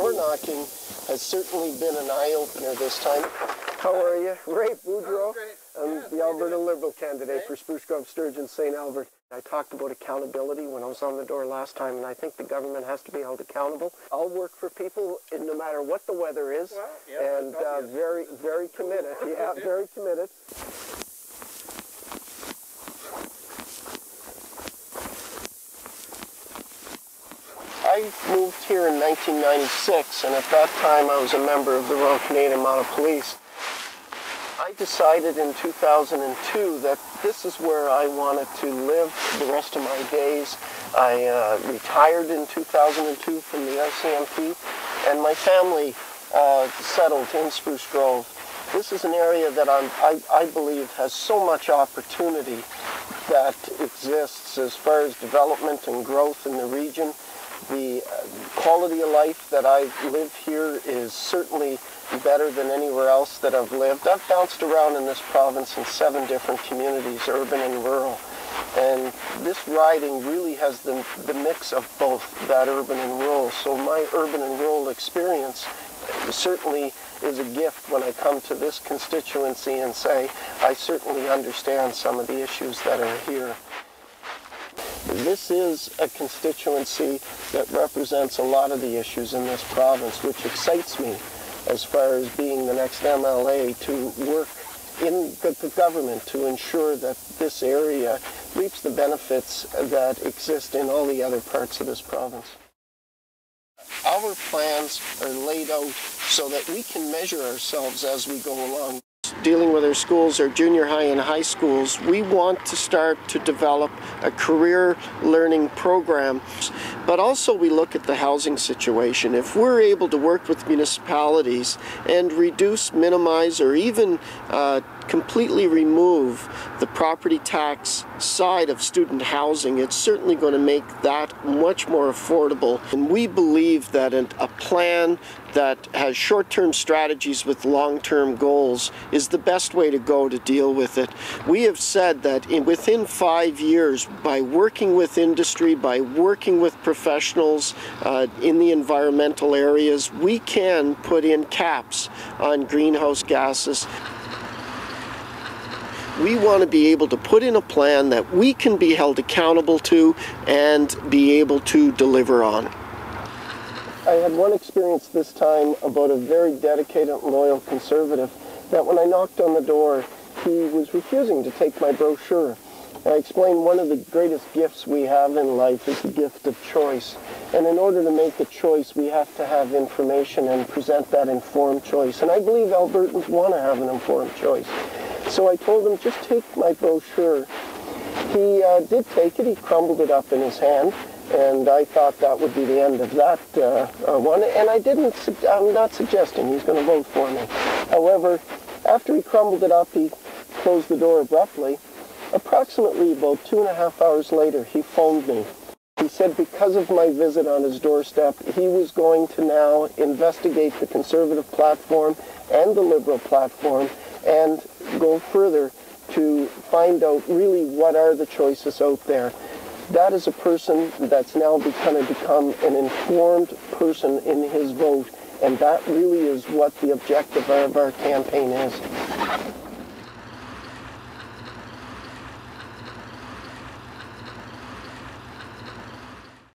door knocking has certainly been an eye-opener this time. How are you? Ray Boudreau. I'm the Alberta Liberal candidate for Spruce Grove-Sturgeon-St. Alberta. I talked about accountability when I was on the door last time, and I think the government has to be held accountable. I'll work for people no matter what the weather is, and very, very committed. Yeah, very committed. I moved here in 1996, and at that time I was a member of the Royal Canadian Mounted Police. I decided in 2002 that this is where I wanted to live the rest of my days. I retired in 2002 from the RCMP, and my family settled in Spruce Grove. This is an area that I believe has so much opportunity that exists as far as development and growth in the region. The quality of life that I live here is certainly better than anywhere else that I've lived. I've bounced around in this province in 7 different communities, urban and rural. And this riding really has the mix of both that urban and rural. So my urban and rural experience certainly is a gift when I come to this constituency and say, I certainly understand some of the issues that are here. This is a constituency that represents a lot of the issues in this province, which excites me as far as being the next MLA to work in the government to ensure that this area reaps the benefits that exist in all the other parts of this province. Our plans are laid out so that we can measure ourselves as we go along. Dealing with our schools, our junior high and high schools, we want to start to develop a career learning program, but also we look at the housing situation. If we're able to work with municipalities and reduce, minimize, or even completely remove the property tax side of student housing, it's certainly going to make that much more affordable. And we believe that a plan that has short-term strategies with long-term goals is the best way to go to deal with it. We have said that within 5 years, by working with industry, by working with professionals in the environmental areas, we can put in caps on greenhouse gases. We want to be able to put in a plan that we can be held accountable to and be able to deliver on. I had one experience this time about a very dedicated and loyal conservative that when I knocked on the door, he was refusing to take my brochure. I explained one of the greatest gifts we have in life is the gift of choice. And in order to make a choice, we have to have information and present that informed choice. And I believe Albertans want to have an informed choice. So I told him, just take my brochure. He did take it. He crumbled it up in his hand. And I thought that would be the end of that one. And I'm not suggesting he's going to vote for me. However, after he crumbled it up, he closed the door abruptly. Approximately about 2.5 hours later, he phoned me. He said because of my visit on his doorstep, he was going to now investigate the Conservative platform and the Liberal platform and go further to find out really what are the choices out there. That is a person that's now become an informed person in his vote, and that really is what the objective of our campaign is.